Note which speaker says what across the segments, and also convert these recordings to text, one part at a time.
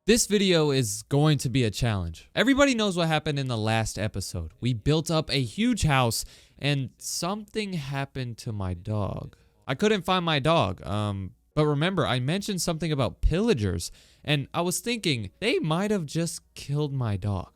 Speaker 1: This video is going to be a challenge. Everybody knows what happened in the last episode. We built up a huge house and something happened to my dog. I couldn't find my dog. But remember, I mentioned something about pillagers and I was thinking they might have just killed my dog.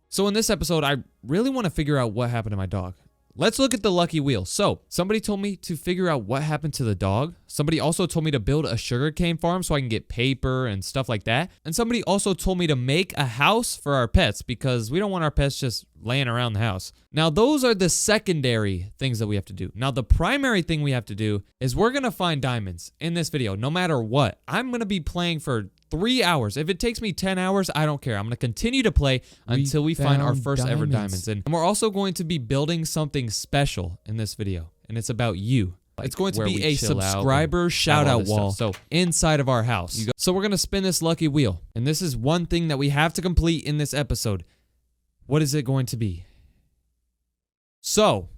Speaker 1: So in this episode, I really want to figure out what happened to my dog. Let's look at the lucky wheel. So somebody told me to figure out what happened to the dog. Somebody also told me to build a sugarcane farm so I can get paper and stuff like that. And somebody also told me to make a house for our pets because we don't want our pets just laying around the house. Now, those are the secondary things that we have to do. Now, the primary thing we have to do is we're going to find diamonds in this video, no matter what. I'm going to be playing for 3 hours. If it takes me 10 hours, I don't care. I'm going to continue to play until we find our first ever diamonds. And we're also going to be building something special in this video. And it's about you. It's going to be a subscriber shout out wall. So inside of our house. So we're going to spin this lucky wheel. And this is one thing that we have to complete in this episode. What is it going to be? So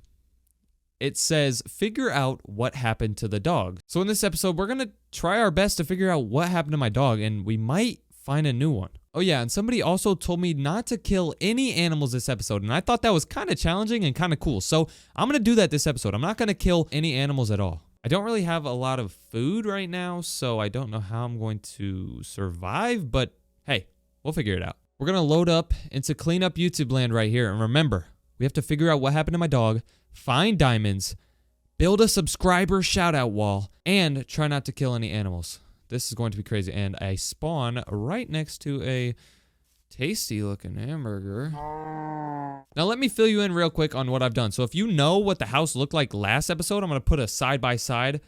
Speaker 1: it says, figure out what happened to the dog. So in this episode, we're going to try our best to figure out what happened to my dog, and we might find a new one. Oh yeah, and somebody also told me not to kill any animals this episode, and I thought that was kind of challenging and kind of cool. So I'm going to do that this episode. I'm not going to kill any animals at all. I don't really have a lot of food right now, so I don't know how I'm going to survive, but hey, we'll figure it out. We're going to load up into clean up YouTube land right here, and remember, we have to figure out what happened to my dog, find diamonds, build a subscriber shout out wall, and try not to kill any animals. This is going to be crazy. And I spawn right next to a tasty looking hamburger. Now let me fill you in real quick on what I've done. So if you know what the house looked like last episode, I'm going to put a side by side.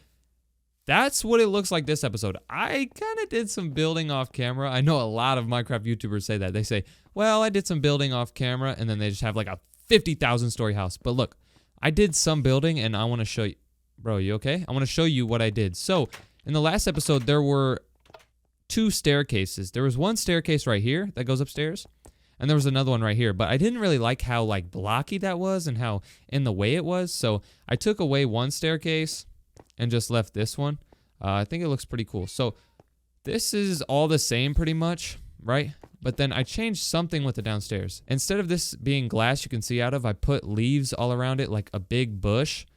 Speaker 1: That's what it looks like this episode. I kind of did some building off camera. I know a lot of Minecraft YouTubers say that. They say, well, I did some building off camera, and then they just have like a 50,000 story house. But look, I did some building and I want to show you. Bro, you okay? I want to show you what I did. So in the last episode, there were 2 staircases. There was one staircase right here that goes upstairs, and there was another one right here. But I didn't really like how like blocky that was and how in the way it was. So I took away one staircase and just left this one. I think it looks pretty cool. So this is all the same pretty much, right? But then I changed something with the downstairs. Instead of this being glass you can see out of, I put leaves all around it like a big bush.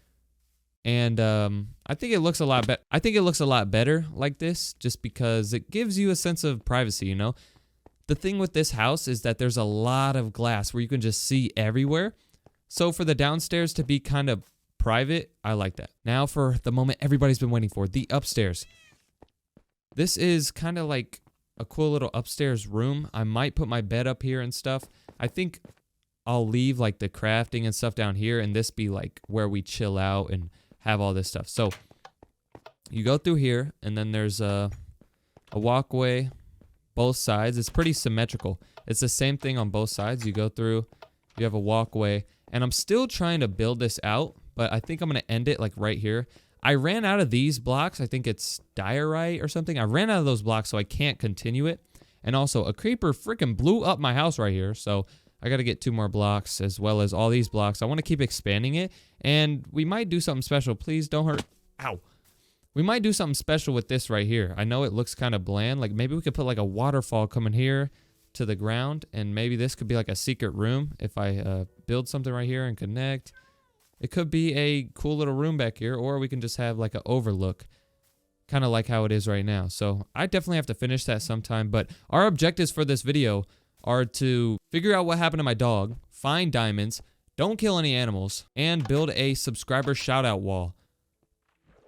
Speaker 1: And I think it looks a lot better. I think it looks a lot better like this just because it gives you a sense of privacy, you know? The thing with this house is that there's a lot of glass where you can just see everywhere. So for the downstairs to be kind of private, I like that. Now for the moment everybody's been waiting for, the upstairs. This is kind of like a cool little upstairs room. I might put my bed up here and stuff. I think I'll leave like the crafting and stuff down here and this be like where we chill out and have all this stuff. So you go through here and then there's a walkway both sides. It's pretty symmetrical. It's the same thing on both sides. You go through, you have a walkway, and I'm still trying to build this out, but I think I'm going to end it like right here. I ran out of these blocks. I think it's diorite or something. I ran out of those blocks, so I can't continue it. And also, a creeper freaking blew up my house right here, so I got to get 2 more blocks as well as all these blocks. I want to keep expanding it, and we might do something special. Please don't hurt. Ow. We might do something special with this right here. I know it looks kind of bland. Like maybe we could put like a waterfall coming here to the ground, and maybe this could be like a secret room if I build something right here and connect. It could be a cool little room back here, or we can just have like an overlook, kind of like how it is right now. So I definitely have to finish that sometime, but our objectives for this video are to figure out what happened to my dog, find diamonds, don't kill any animals, and build a subscriber shout out wall.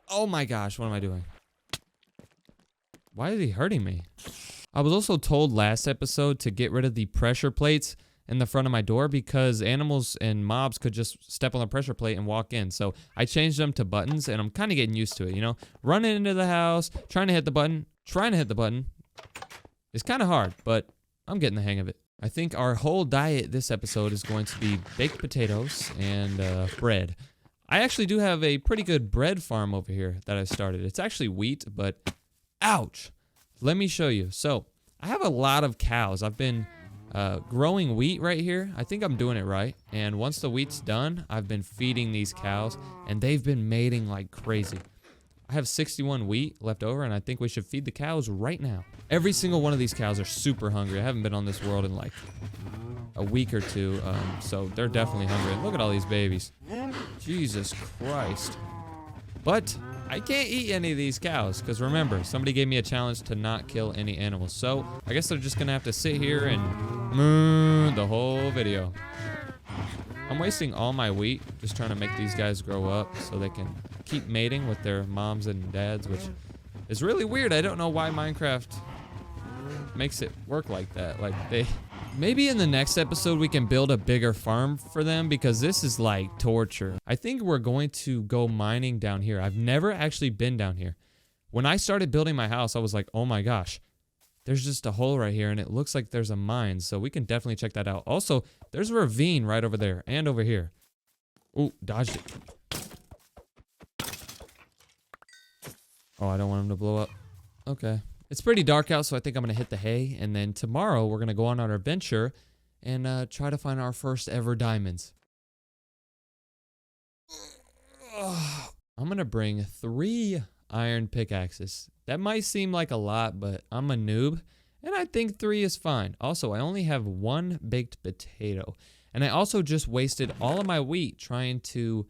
Speaker 1: Oh my gosh, what am I doing? Why is he hurting me? I was also told last episode to get rid of the pressure plates in the front of my door because animals and mobs could just step on the pressure plate and walk in. So I changed them to buttons and I'm kind of getting used to it, you know? Running into the house, trying to hit the button. It's kind of hard, but I'm getting the hang of it. I think our whole diet this episode is going to be baked potatoes and bread. I actually do have a pretty good bread farm over here that I started. It's actually wheat, but ouch. Let me show you. So I have a lot of cows. I've been growing wheat right here. I think I'm doing it right. And once the wheat's done, I've been feeding these cows and they've been mating like crazy. I have 61 wheat left over, and I think we should feed the cows right now. Every single one of these cows are super hungry. I haven't been on this world in like a week or two, so they're definitely hungry. Look at all these babies. Jesus Christ. But I can't eat any of these cows, because remember, somebody gave me a challenge to not kill any animals. So I guess they're just gonna have to sit here and moo the whole video. I'm wasting all my wheat just trying to make these guys grow up so they can keep mating with their moms and dads, which is really weird. I don't know why Minecraft makes it work like that. Like maybe in the next episode we can build a bigger farm for them, because this is like torture. I think we're going to go mining down here. I've never actually been down here. When I started building my house, I was like, oh my gosh, there's just a hole right here and it looks like there's a mine. So we can definitely check that out. Also, there's a ravine right over there and over here. Ooh, dodged it. Oh, I don't want him to blow up. Okay. It's pretty dark out, so I think I'm going to hit the hay. And then tomorrow, we're going to go on our adventure and try to find our first ever diamonds. I'm going to bring 3 iron pickaxes. That might seem like a lot, but I'm a noob, and I think 3 is fine. Also, I only have 1 baked potato. And I also just wasted all of my wheat trying to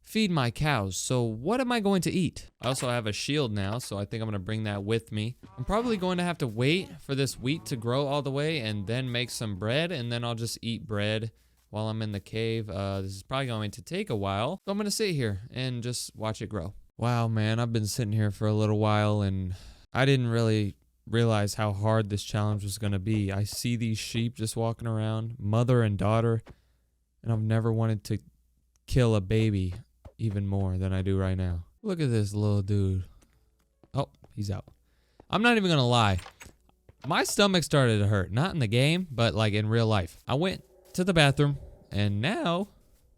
Speaker 1: feed my cows. So what am I going to eat? I also have a shield now, so I think I'm going to bring that with me. I'm probably going to have to wait for this wheat to grow all the way and then make some bread, and then I'll just eat bread while I'm in the cave. This is probably going to take a while, so I'm going to sit here and just watch it grow. Wow, man, I've been sitting here for a little while, and I didn't really realize how hard this challenge was going to be. I see these sheep just walking around, mother and daughter, and I've never wanted to kill a baby even more than I do right now. Look at this little dude. Oh, he's out. I'm not even gonna lie. My stomach started to hurt. Not in the game, but like in real life. I went to the bathroom, and now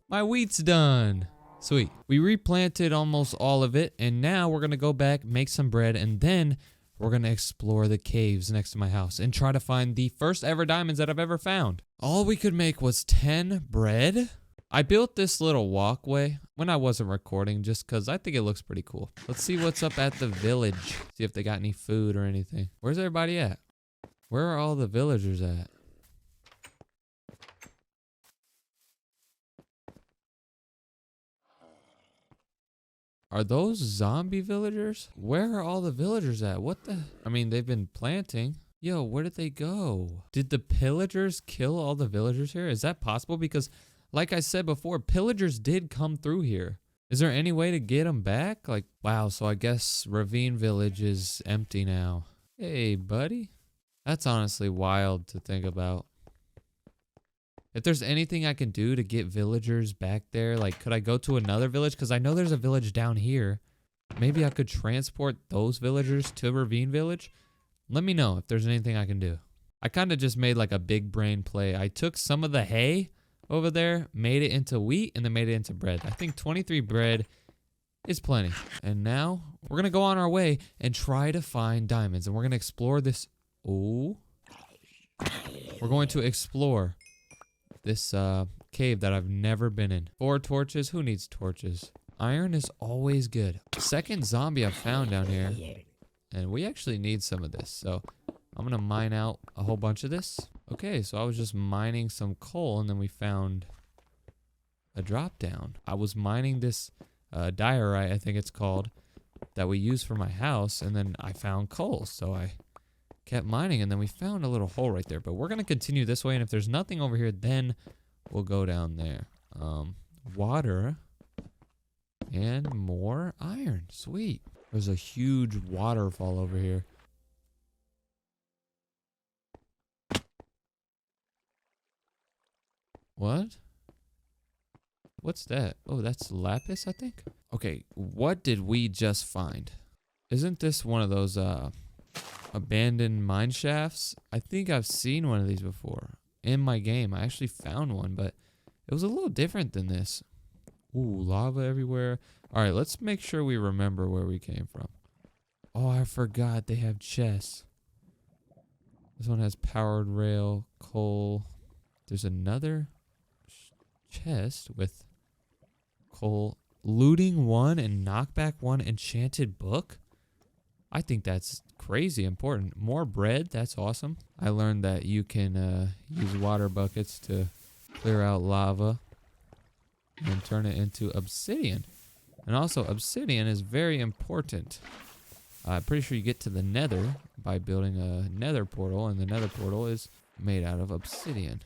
Speaker 1: my wheat's done. Sweet. We replanted almost all of it, and now we're gonna go back, make some bread, and then we're gonna explore the caves next to my house and try to find the first ever diamonds that I've ever found. All we could make was 10 bread. I built this little walkway when I wasn't recording just because I think it looks pretty cool. Let's see what's up at the village. See if they got any food or anything. Where's everybody at? Where are all the villagers at? Are those zombie villagers? Where are all the villagers at? What the? I mean, they've been planting. Yo, where did they go? Did the pillagers kill all the villagers here? Is that possible? Because like I said before, pillagers did come through here. Is there any way to get them back? Like, wow, so I guess RavineVillage is empty now. Hey, buddy. That's honestly wild to think about. If there's anything I can do to get villagers back there, like, could I go to another village? Because I know there's a village down here. Maybe I could transport those villagers to RavineVillage. Let me know if there's anything I can do. I kind of just made like a big brain play. I took some of the hay over there, made it into wheat, and then made it into bread. I think 23 bread is plenty. And now we're going to go on our way and try to find diamonds. And we're going to explore this. Oh. We're going to explore this cave that I've never been in. 4 torches. Who needs torches? Iron is always good. Second zombie I've found down here. And we actually need some of this. So I'm going to mine out a whole bunch of this. Okay, so I was just mining some coal, and then we found a drop down. I was mining this diorite, I think it's called, that we use for my house, and then I found coal. So I kept mining, and then we found a little hole right there. But we're going to continue this way, and if there's nothing over here, then we'll go down there. Water and more iron. Sweet. There's a huge waterfall over here. What? What's that? Oh, that's lapis, I think. Okay, what did we just find? Isn't this one of those abandoned mine shafts? I think I've seen one of these before in my game. I actually found one, but it was a little different than this. Ooh, lava everywhere. All right, let's make sure we remember where we came from. Oh, I forgot they have chests. This one has powered rail, coal. There's another chest with coal looting 1 and knockback 1 enchanted book? I think that's crazy important. More bread, that's awesome. I learned that you can use water buckets to clear out lava and turn it into obsidian. And also, obsidian is very important. I'm pretty sure you get to the nether by building a nether portal, and the nether portal is made out of obsidian.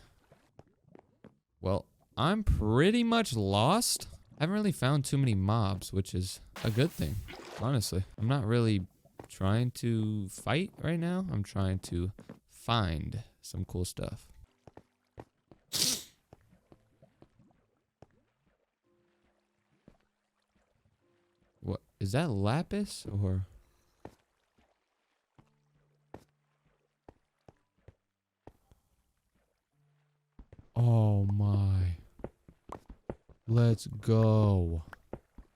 Speaker 1: Well, I'm pretty much lost. I haven't really found too many mobs, which is a good thing, honestly. I'm not really trying to fight right now. I'm trying to find some cool stuff. What is that, lapis or? Oh my. Let's go.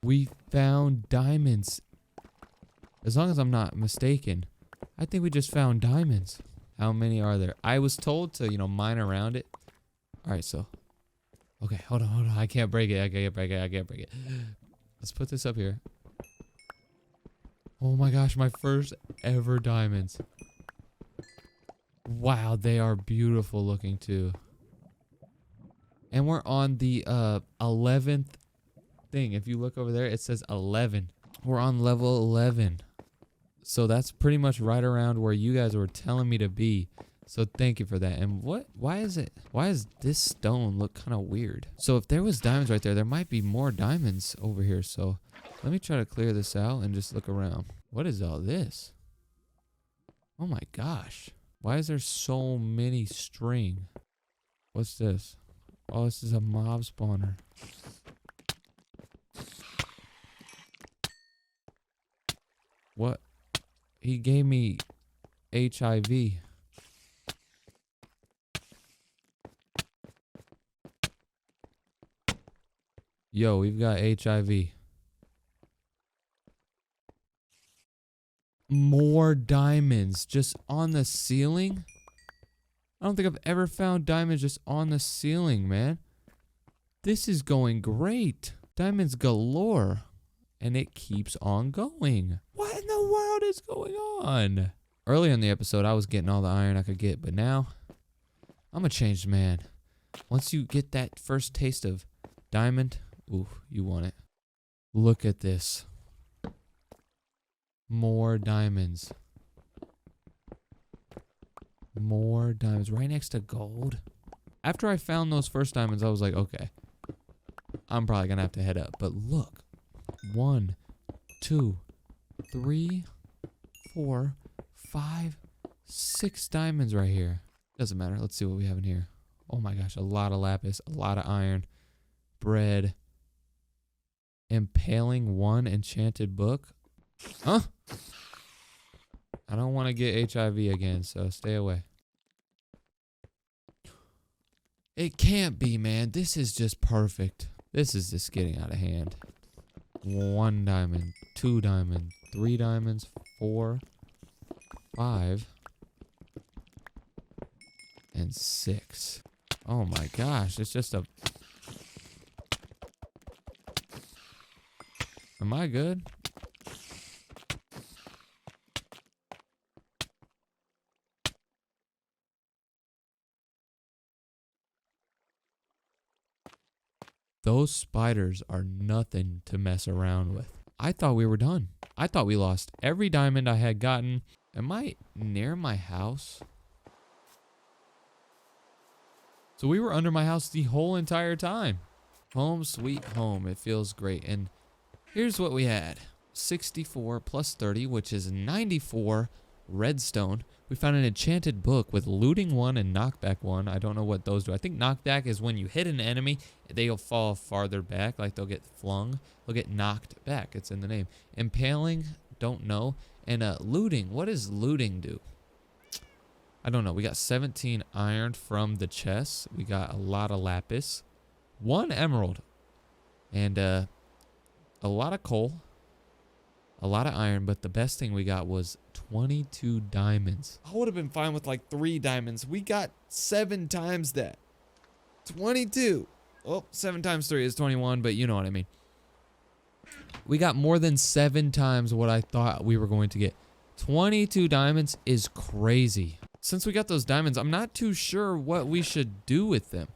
Speaker 1: We found diamonds. As long as I'm not mistaken, I think we just found diamonds. How many are there? I was told to, mine around it. All right, so. Okay, hold on. I can't break it. I can't break it. Let's put this up here. Oh my gosh, my first ever diamonds. Wow, they are beautiful looking too. And we're on the 11th thing. If you look over there, it says 11. We're on level 11. So that's pretty much right around where you guys were telling me to be. So thank you for that. And why does this stone look kind of weird? So if there was diamonds right there, there might be more diamonds over here. So let me try to clear this out and just look around. What is all this? Oh my gosh. Why is there so many string? What's this? Oh, this is a mob spawner. What? He gave me HIV. Yo, we've got HIV. More diamonds just on the ceiling? I don't think I've ever found diamonds just on the ceiling, man. This is going great. Diamonds galore. And it keeps on going. What in the world is going on? Earlier in the episode, I was getting all the iron I could get, but now I'm a changed man. Once you get that first taste of diamond, ooh, you want it. Look at this. More diamonds. More diamonds right next to gold. After I found those first diamonds, I was like, okay, I'm probably gonna have to head up. But look, 1, 2, 3, 4, 5, 6 diamonds right here. Doesn't matter. Let's see what we have in here. Oh my gosh, a lot of lapis, a lot of iron, bread, impaling 1 enchanted book. Huh? I don't want to get HIV again, so stay away. It can't be, man. This is just perfect. This is just getting out of hand. 1 diamond, 2 diamonds, 3 diamonds, 4, 5, and 6. Oh my gosh, it's just a... Am I good? Those spiders are nothing to mess around with. I thought we were done. I thought we lost every diamond I had gotten. Am I near my house? So we were under my house the whole entire time. Home sweet home. It feels great. And here's what we had. 64 plus 30, which is 94 redstone. We found an enchanted book with looting 1 and knockback 1. I don't know what those do. I think knockback is when you hit an enemy, they'll fall farther back, like they'll get flung. They'll get knocked back. It's in the name. Impaling, don't know. And looting, what does looting do? I don't know. We got 17 iron from the chest. We got a lot of lapis. 1 emerald. And a lot of coal. A lot of iron, but the best thing we got was 22 diamonds. I would have been fine with like 3 diamonds. We got 7 times that. 22. Oh, 7 times 3 is 21, but you know what I mean. We got more than 7 times what I thought we were going to get. 22 diamonds is crazy. Since we got those diamonds, I'm not too sure what we should do with them.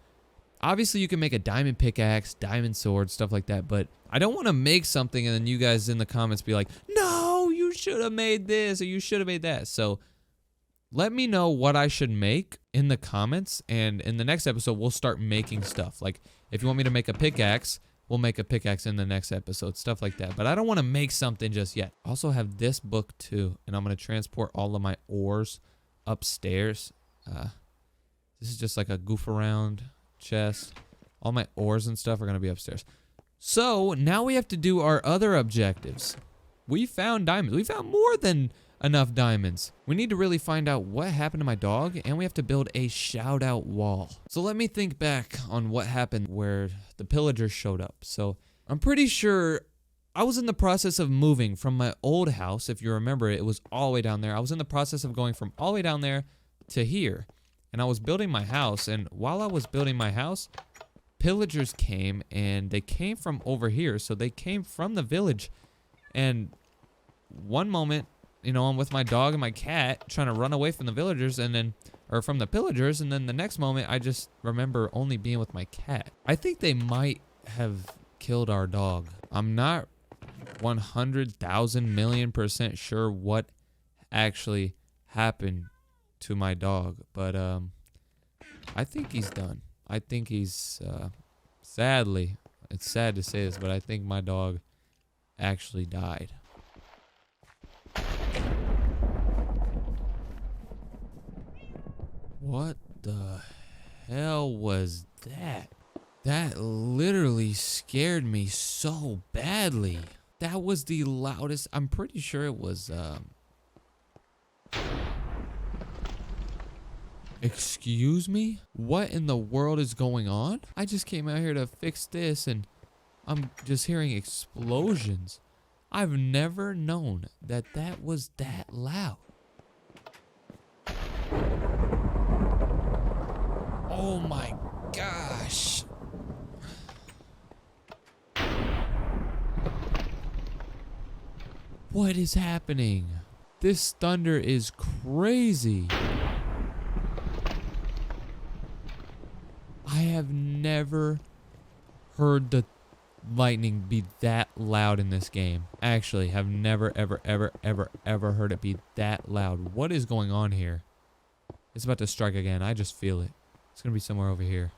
Speaker 1: Obviously, you can make a diamond pickaxe, diamond sword, stuff like that, but I don't want to make something and then you guys in the comments be like, no, you should have made this or you should have made that. So let me know what I should make in the comments, and in the next episode, we'll start making stuff. Like, if you want me to make a pickaxe, we'll make a pickaxe in the next episode, stuff like that. But I don't want to make something just yet. I also have this book too, and I'm going to transport all of my ores upstairs. This is just like a goof around chest. All my ores and stuff are going to be upstairs. So now we have to do our other objectives. We found diamonds. We found more than enough diamonds. We need to really find out what happened to my dog, and we have to build a Shoutout wall. So let me think back on what happened where the pillagers showed up. So I'm pretty sure I was in the process of moving from my old house. If you remember, it was all the way down there. I was in the process of going from all the way down there to here, and I was building my house. And while I was building my house, pillagers came, and they came from over here. So they came from the village, and one moment, you know, I'm with my dog and my cat trying to run away from the villagers or from the pillagers, and then the next moment I just remember only being with my cat. I think they might have killed our dog. I'm not 100,000,000,000% sure what actually happened to my dog, but I think he's done. I think he's sadly, it's sad to say this, but I think my dog actually died. What the hell was that? That literally scared me so badly. That was the loudest. I'm pretty sure it was, excuse me? What in the world is going on? I just came out here to fix this and I'm just hearing explosions. I've never known that that was that loud. Oh my gosh. What is happening? This thunder is crazy. I have never heard the lightning be that loud in this game. Actually, have never, ever heard it be that loud. What is going on here? It's about to strike again. I just feel it. It's gonna be somewhere over here.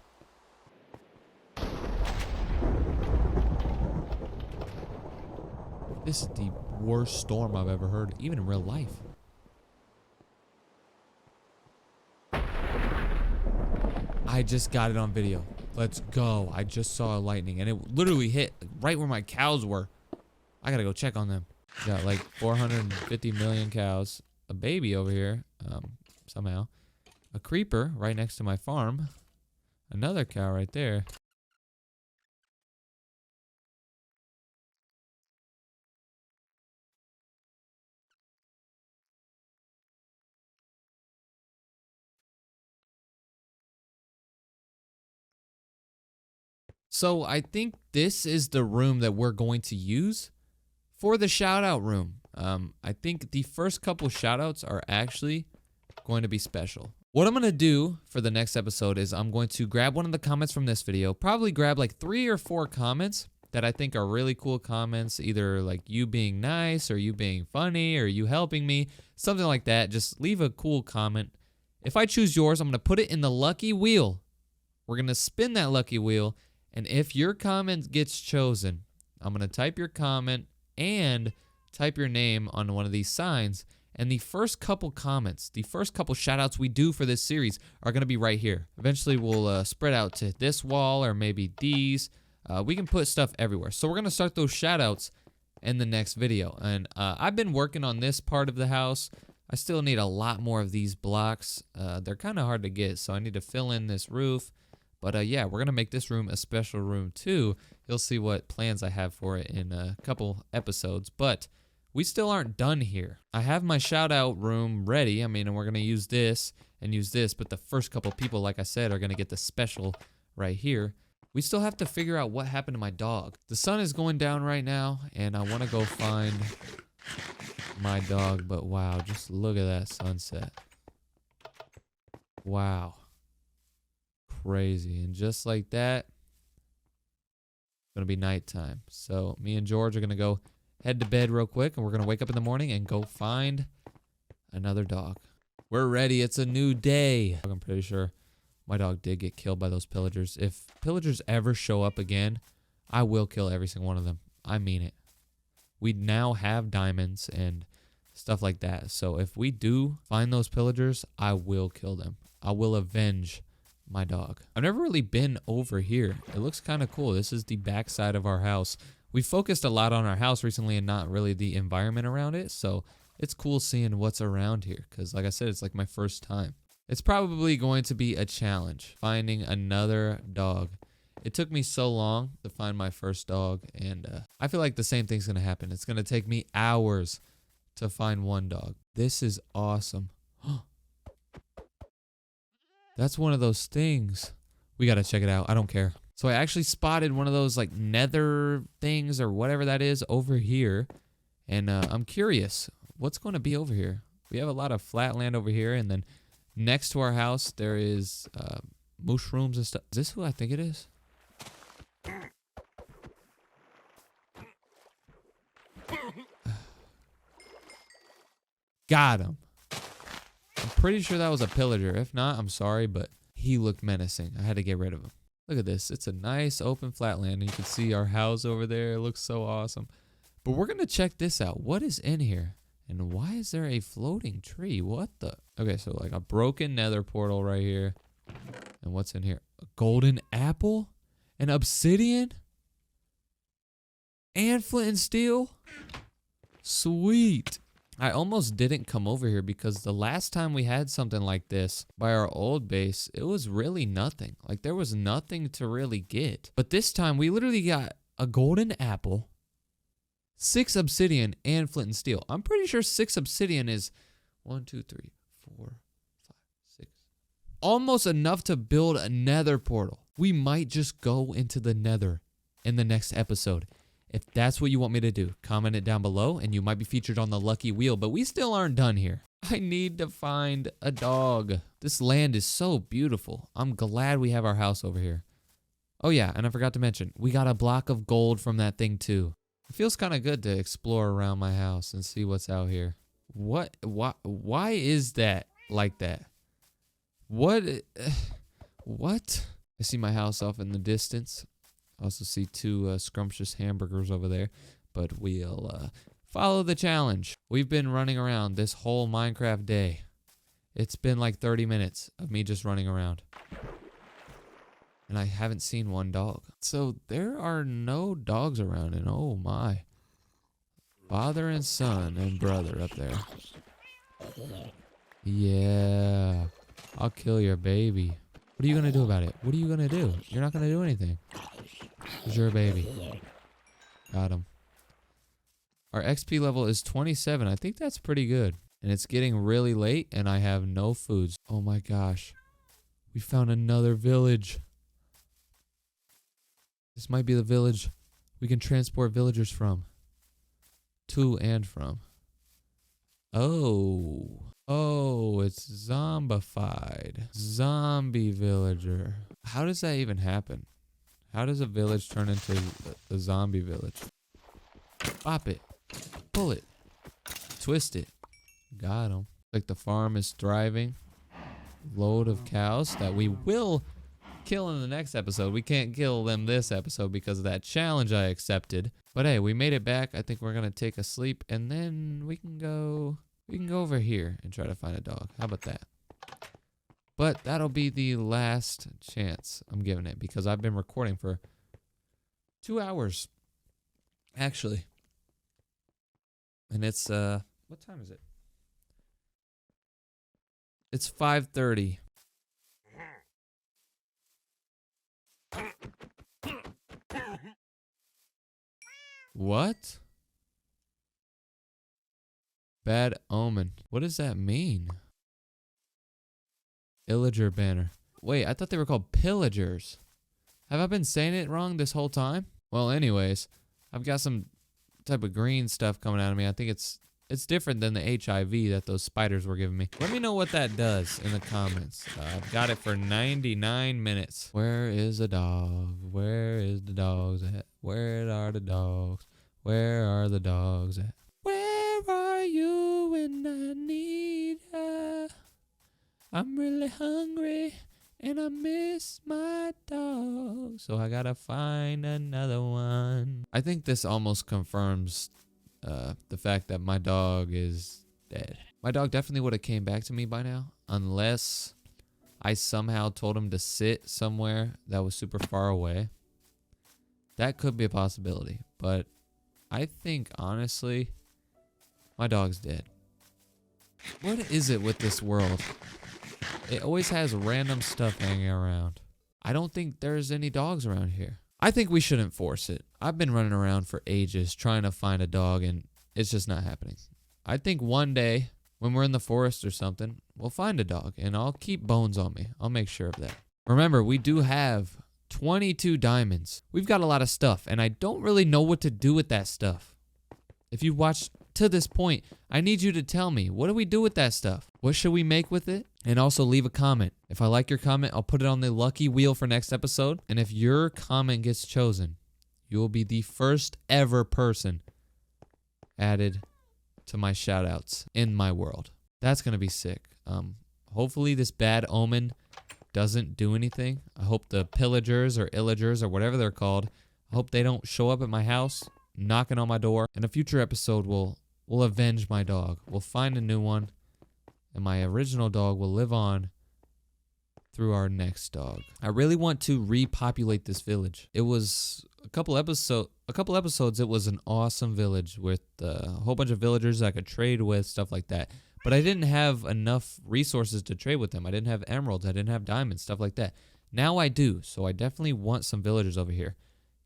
Speaker 1: This is the worst storm I've ever heard, even in real life. I just got it on video. Let's go. I just saw a lightning and it literally hit right where my cows were. I gotta go check on them. Got like 450 million cows. A baby over here, somehow. A creeper right next to my farm. Another cow right there. So I think this is the room that we're going to use for the Shoutout room. I think the first couple shoutouts are actually going to be special. What I'm going to do for the next episode is I'm going to grab one of the comments from this video, probably grab like 3 or 4 comments that I think are really cool comments, either like you being nice or you being funny or you helping me, something like that. Just leave a cool comment. If I choose yours, I'm going to put it in the lucky wheel. We're going to spin that lucky wheel, and if your comment gets chosen, I'm going to type your comment and type your name on one of these signs. And the first couple comments, the first couple shoutouts we do for this series are going to be right here. Eventually, we'll spread out to this wall or maybe these. We can put stuff everywhere. So we're going to start those shoutouts in the next video. And I've been working on this part of the house. I still need a lot more of these blocks. They're kind of hard to get, so I need to fill in this roof. But yeah, we're going to make this room a special room too. You'll see what plans I have for it in a couple episodes. But we still aren't done here. I have my Shoutout room ready. I mean, and we're going to use this and use this. But the first couple people, like I said, are going to get the special right here. We still have to figure out what happened to my dog. The sun is going down right now, and I want to go find my dog, but wow, just look at that sunset. Wow. Crazy. And just like that, it's going to be nighttime. So me and George are going to go head to bed real quick, and we're going to wake up in the morning and go find another dog. We're ready. It's a new day. I'm pretty sure my dog did get killed by those pillagers. If pillagers ever show up again, I will kill every single one of them. I mean it. We now have diamonds and stuff like that. So if we do find those pillagers, I will kill them. I will avenge my dog. I've never really been over here. It looks kind of cool. This is the back side of our house. We focused a lot on our house recently and not really the environment around it. So it's cool seeing what's around here. Because like I said, it's like my first time. It's probably going to be a challenge finding another dog. It took me so long to find my first dog, and I feel like the same thing's going to happen. It's going to take me hours to find one dog. This is awesome. That's one of those things. We got to check it out. I don't care. So I actually spotted one of those like nether things or whatever that is over here, and I'm curious what's going to be over here. We have a lot of flat land over here, and then next to our house, there is mushrooms and stuff. Is this who I think it is? Got him. I'm pretty sure that was a pillager. If not, I'm sorry, but he looked menacing. I had to get rid of him. Look at this. It's a nice open flat land, and you can see our house over there. It looks so awesome. But we're going to check this out. What is in here? And why is there a floating tree? What the? Okay, so like a broken nether portal right here. And what's in here? A golden apple? An obsidian? And flint and steel? Sweet. I almost didn't come over here because the last time we had something like this by our old base, it was really nothing. Like there was nothing to really get. But this time we literally got a golden apple, 6 obsidian, and flint and steel. I'm pretty sure 6 obsidian is 1, 2, 3, 4, 5, 6. Almost enough to build a nether portal. We might just go into the nether in the next episode. If that's what you want me to do, comment it down below and you might be featured on the lucky wheel, but we still aren't done here. I need to find a dog. This land is so beautiful. I'm glad we have our house over here. Oh yeah, and I forgot to mention, we got a block of gold from that thing too. It feels kind of good to explore around my house and see what's out here. Why is that like that? What? I see my house off in the distance. I also see 2 scrumptious hamburgers over there, but we'll follow the challenge. We've been running around this whole Minecraft day. It's been like 30 minutes of me just running around. And I haven't seen one dog. So there are no dogs around, and oh my. Father and son and brother up there. Yeah. I'll kill your baby. What are you going to do about it? What are you going to do? You're not going to do anything. Because you're a baby. Got him. Our XP level is 27. I think that's pretty good. And it's getting really late and I have no foods. Oh my gosh. We found another village. This might be the village we can transport villagers from. To and from. Oh. Oh, it's zombified. Zombie villager. How does that even happen? How does a village turn into a zombie village? Pop it. Pull it. Twist it. Got him. Like the farm is thriving. Load of cows that we will kill in the next episode. We can't kill them this episode because of that challenge I accepted. But hey, we made it back. I think we're going to take a sleep and then we can go over here and try to find a dog. How about that? But that'll be the last chance I'm giving it because I've been recording for 2 hours. Actually. And it's, what time is it? It's 5:30. What? Bad omen. What does that mean? Illager banner. Wait, I thought they were called pillagers. Have I been saying it wrong this whole time? Well, anyways, I've got some type of green stuff coming out of me. I think it's different than the HIV that those spiders were giving me. Let me know what that does in the comments. I've got it for 99 minutes. Where is the dog? Where is the dogs at? Where are the dogs? Where are the dogs at? Where are you when I need you? I'm really hungry and I miss my dog. So I gotta find another one. I think this almost confirms the fact that my dog is dead. My dog definitely would have came back to me by now, unless I somehow told him to sit somewhere that was super far away. That could be a possibility, but I think honestly, my dog's dead. What is it with this world? It always has random stuff hanging around. I don't think there's any dogs around here. I think we shouldn't force it. I've been running around for ages trying to find a dog, and it's just not happening. I think one day, when we're in the forest or something, we'll find a dog, and I'll keep Bones on me. I'll make sure of that. Remember, we do have 22 diamonds. We've got a lot of stuff, and I don't really know what to do with that stuff. If you watched to this point, I need you to tell me, what do we do with that stuff? What should we make with it? And also leave a comment. If I like your comment, I'll put it on the lucky wheel for next episode. And if your comment gets chosen, you will be the first ever person added to my shoutouts in my world. That's going to be sick. Hopefully this bad omen doesn't do anything. I hope the pillagers or illagers or whatever they're called, I hope they don't show up at my house knocking on my door. In a future episode, we'll avenge my dog. We'll find a new one, and my original dog will live on through our next dog. I really want to repopulate this village. It was a couple episodes. It was an awesome village with a whole bunch of villagers I could trade with, stuff like that. But I didn't have enough resources to trade with them. I didn't have emeralds. I didn't have diamonds, stuff like that. Now I do, so I definitely want some villagers over here.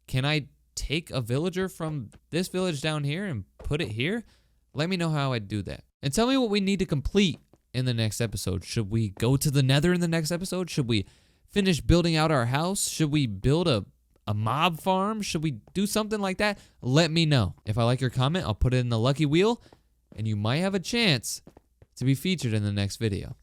Speaker 1: Can I take a villager from this village down here and put it here? Let me know how I'd do that. And tell me what we need to complete in the next episode. Should we go to the nether in the next episode? Should we finish building out our house? Should we build a mob farm? Should we do something like that? Let me know. If I like your comment, I'll put it in the lucky wheel, and you might have a chance to be featured in the next video.